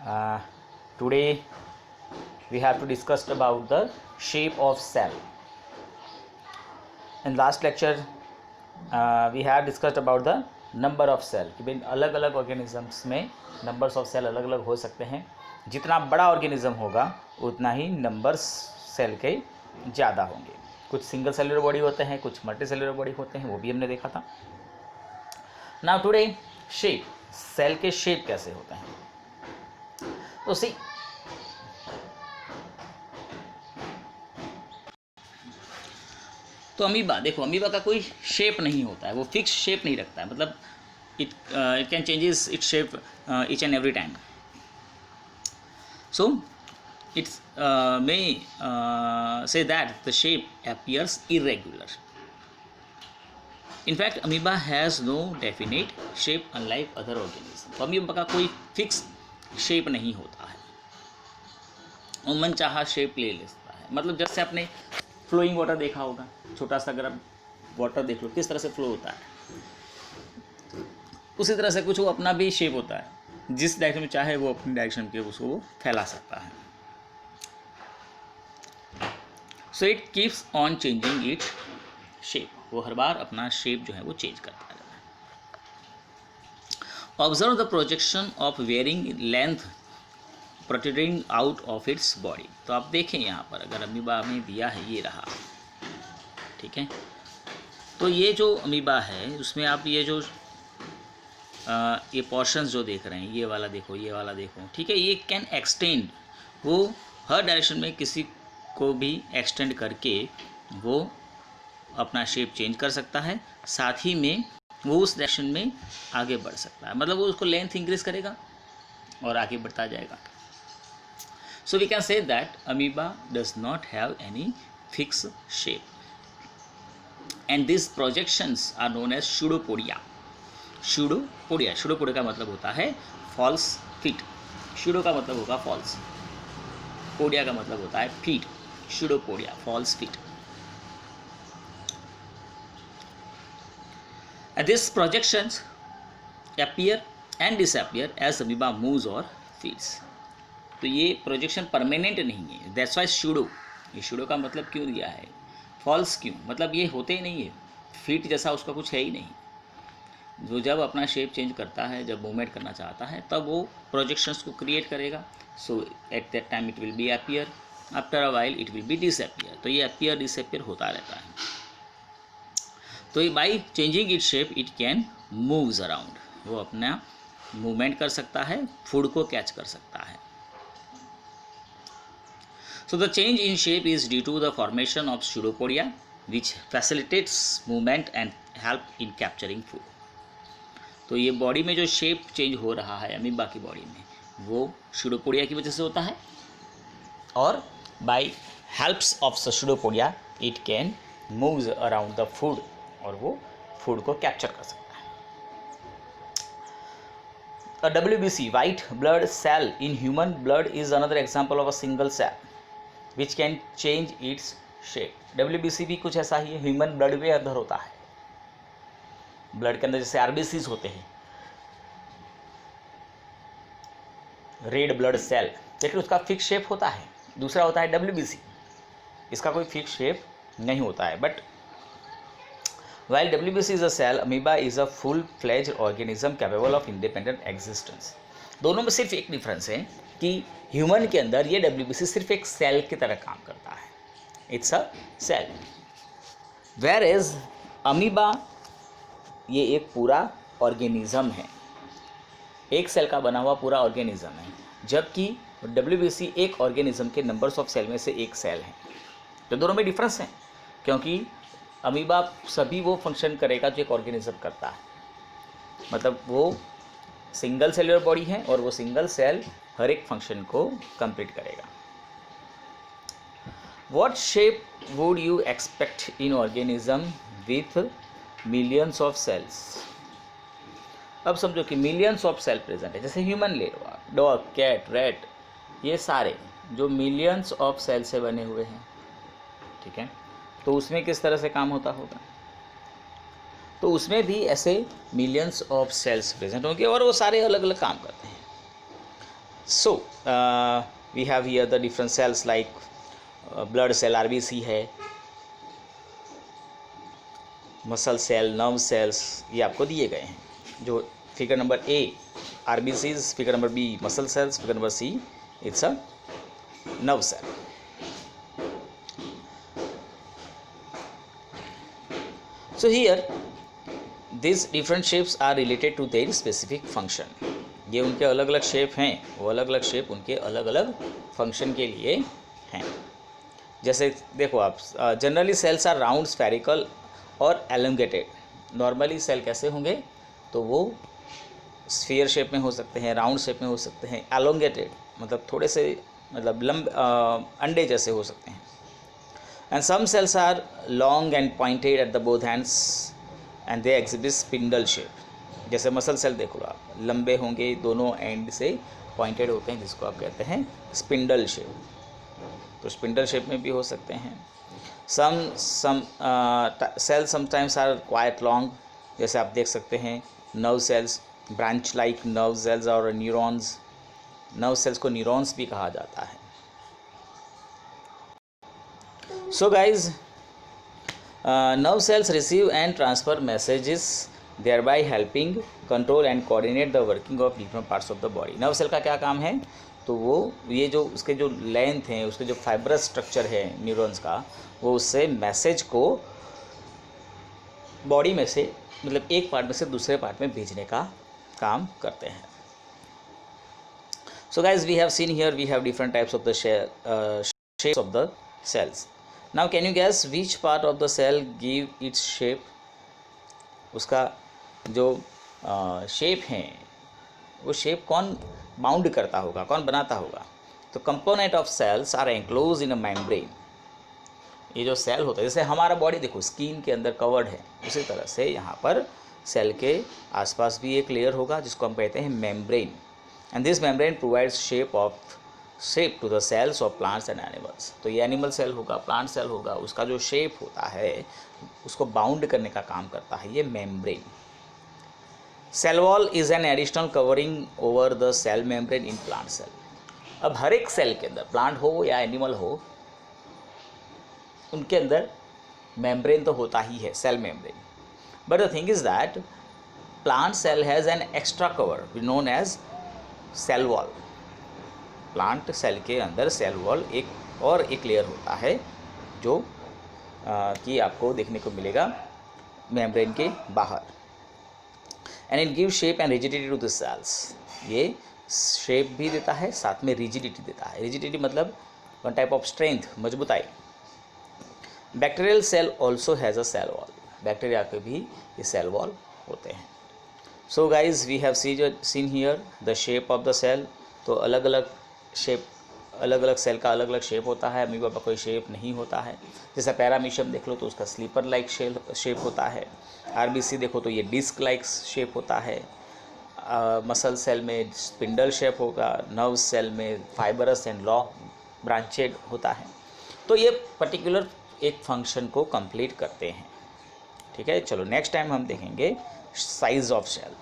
Today we have to discuss about the shape of cell. In last lecture we have discussed about the number of cell कि भाई अलग अलग organisms में numbers of cell अलग अलग हो सकते हैं. जितना बड़ा ऑर्गेनिज्म होगा उतना ही नंबर्स सेल के ज़्यादा होंगे. कुछ सिंगल सेलुलर बॉडी होते हैं, कुछ मल्टी सेलुलर बॉडी होते हैं, वो भी हमने देखा था. नाउ टुडे शेप, सेल के शेप कैसे होते हैं. तो सी तो अमीबा देखो, अमीबा का कोई शेप नहीं होता है, वो फिक्स शेप नहीं रखता है. मतलब it can changes its shape each and every time. So it's may say that the shape appears irregular. In fact, amoeba has no definite shape unlike other organisms. तो amoeba का कोई fix shape नहीं होता है, वो मन चाहा shape ले लेता है. मतलब जैसे आपने फ्लोइंग वाटर देखा होगा, छोटा सा अगर आप वाटर देख लो किस तरह से फ्लो होता है, उसी तरह से कुछ वो अपना भी शेप होता है. जिस डायरेक्शन में चाहे वो अपनी डायरेक्शन के उसको वो फैला सकता है. So it keeps on changing it shape. वो हर बार अपना शेप जो है वो चेंज करता रहता है. Observe the projection of wearing length protruding out of its body. तो आप देखें यहाँ पर अगर अमीबा में दिया है, ये रहा, ठीक है. तो ये जो अमीबा है उसमें आप ये जो ये पोर्शंस जो देख रहे हैं, ये वाला देखो, ये वाला देखो, ठीक है. ये कैन एक्सटेंड, वो हर डायरेक्शन में किसी को भी एक्सटेंड करके वो अपना शेप चेंज कर सकता है. साथ ही में वो उस डायरेक्शन में आगे बढ़ सकता है. मतलब वो उसको लेंथ इंक्रीज करेगा और आगे बढ़ता जाएगा. So we can say that amoeba does not have any fix shape and this projections are known as pseudopodia. Pseudopodia, pseudopodia का मतलब होता है फॉल्स फीट. शूडो का मतलब होगा फॉल्स, पोडिया का मतलब होता है feet. Pseudopodia, false feet. And these projections appear and disappear as amoeba moves or feeds. तो ये प्रोजेक्शन परमानेंट नहीं है. That's why pseudo. ये शूडो का मतलब क्यों दिया है, फॉल्स क्यों, मतलब ये होते ही नहीं है. फीट जैसा उसका कुछ है ही नहीं. जो जब अपना शेप चेंज करता है, जब मूवमेंट करना चाहता है, तब वो प्रोजेक्शंस को क्रिएट करेगा. So at that time it will be appear, after a while it will be disappear. तो ये अपीयर डिसअपीयर होता रहता है. तो by changing it shape it can moves around. वो अपना मूवमेंट कर सकता है, फूड को कैच कर सकता है. So the change in shape is due to the formation of pseudopodia which facilitates movement and help in capturing food. तो ये बॉडी में जो शेप चेंज हो रहा है अमीबा की बॉडी में, वो शूडोपोडिया की वजह से होता है. और by helps of pseudopodia it can moves around the food, और वो फूड को कैप्चर कर सकता है. A WBC, white blood cell in human blood, is another example of a single cell which can change its shape. WBC भी कुछ ऐसा ही है, ह्यूमन ब्लड के अंदर होता है. ब्लड के अंदर जैसे आरबीसीज होते हैं, रेड ब्लड सेल, लेकिन उसका फिक्स शेप होता है. दूसरा होता है WBC, इसका कोई फिक्स शेप नहीं होता है. But while WBC is a cell, amoeba is a full-fledged organism capable of independent existence. दोनों में सिर्फ एक डिफरेंस है कि ह्यूमन के अंदर ये WBC सिर्फ एक सेल की तरह काम करता है. It's a cell. Whereas amoeba ये एक पूरा ऑर्गेनिज्म है, एक सेल का बना हुआ पूरा ऑर्गेनिज्म है, जबकि WBC एक ऑर्गेनिज्म के नंबर्स ऑफ सेल में से एक सेल है. तो दोनों में डिफरेंस है, क्योंकि अमीबा सभी वो फंक्शन करेगा जो एक ऑर्गेनिज्म करता है. मतलब वो सिंगल सेलुलर बॉडी है और वो सिंगल सेल हर एक फंक्शन को कंप्लीट करेगा. What shape would you expect in organism with millions of cells. अब समझो कि मिलियंस ऑफ सेल प्रेजेंट है, जैसे ह्यूमन ले लो, डॉग, कैट, रैट, ये सारे जो मिलियंस ऑफ सेल से बने हुए हैं, ठीक है. तो उसमें किस तरह से काम होता होगा. तो उसमें भी ऐसे मिलियंस ऑफ सेल्स प्रेजेंट होंगे और वो सारे अलग अलग काम करते हैं. So we have here the different cells like blood cell RBC है, मसल सेल, नर्व सेल्स, ये आपको दिए गए हैं. जो figure number A RBCs, figure number B muscle cells, figure number C it's a nerve cell. So here these different shapes are related to their specific function. ये उनके अलग अलग शेप हैं, वो अलग अलग शेप उनके अलग अलग फंक्शन के लिए हैं. जैसे देखो आप, generally cells are round, spherical और एलोंगेटेड. नॉर्मली सेल कैसे होंगे, तो वो स्फीयर शेप में हो सकते हैं, राउंड शेप में हो सकते हैं, एलोंगेटेड मतलब थोड़े से मतलब लंबे अंडे जैसे हो सकते हैं. And some cells are long and pointed at the both ends and they exhibit spindle shape. जैसे मसल सेल देखो आप, लंबे होंगे दोनों एंड से, पॉइंटेड होते हैं, जिसको आप कहते हैं स्पिंडल शेप. तो स्पिंडल शेप में भी हो सकते हैं. some cells sometimes are quite long, जैसे आप देख सकते हैं nerve cells, branch like nerve cells और न्यूरॉन्स. नर्व सेल्स को न्यूरॉन्स भी कहा जाता है. So guys, nerve cells receive and transfer messages, thereby helping control and coordinate the working of different parts of the body. Nerve cell का क्या काम है, तो वो ये जो उसके जो लेंथ है, उसके जो फाइब्रस स्ट्रक्चर है न्यूरॉन्स का, वो उससे मैसेज को बॉडी में से मतलब एक पार्ट में से दूसरे पार्ट में भेजने का काम करते हैं. So guys, we have seen here we have different types of the shapes of the cells. Now can you guess which part of the cell give its shape? उसका जो शेप है, वो शेप कौन बाउंड करता होगा, कौन बनाता होगा? तो component of cells are enclose in a membrane. ये जो सेल होता है, जैसे हमारा बॉडी देखो स्किन के अंदर कवर्ड है, उसी तरह से यहाँ पर सेल के आसपास भी एक लेयर होगा जिसको हम कहते हैं membrane. And this membrane provides shape to the cells of plants and animals. तो ये एनिमल सेल होगा, प्लांट सेल होगा, उसका जो शेप होता है उसको बाउंड करने का काम करता है ये membrane. Cell wall is an additional covering over the cell membrane in plant cell. अब हर एक सेल के अंदर, प्लांट हो या एनिमल हो, उनके अंदर मेम्ब्रेन तो होता ही है, cell membrane. But the thing is that plant cell has an extra cover known as cell wall. Plant cell के अंदर सेल वॉल एक लेयर होता है जो कि आपको देखने को मिलेगा मेम्ब्रेन के बाहर. And it give shape and rigidity to the cells. ये शेप भी देता है, साथ में रिजिडिटी देता है. रिजिडिटी मतलब वन टाइप ऑफ स्ट्रेंथ, मजबूताई. Bacterial cell also has a cell wall. Bacteria के भी ये सेल वॉल होते हैं. So guys we have seen here the shape of the cell. तो अलग अलग शेप, अलग अलग सेल का अलग अलग शेप होता है. अमीबा का कोई शेप नहीं होता है. जैसा पैरामीशियम देख लो तो उसका स्लीपर लाइक शेप होता है. RBC देखो तो ये डिस्क लाइक शेप होता है. मसल सेल में स्पिंडल शेप होगा. नर्व सेल में फाइबरस एंड लॉन्ग ब्रांचेड होता है. तो ये पर्टिकुलर एक फंक्शन को कंप्लीट करते हैं. ठीक है, चलो नेक्स्ट टाइम हम देखेंगे साइज ऑफ सेल.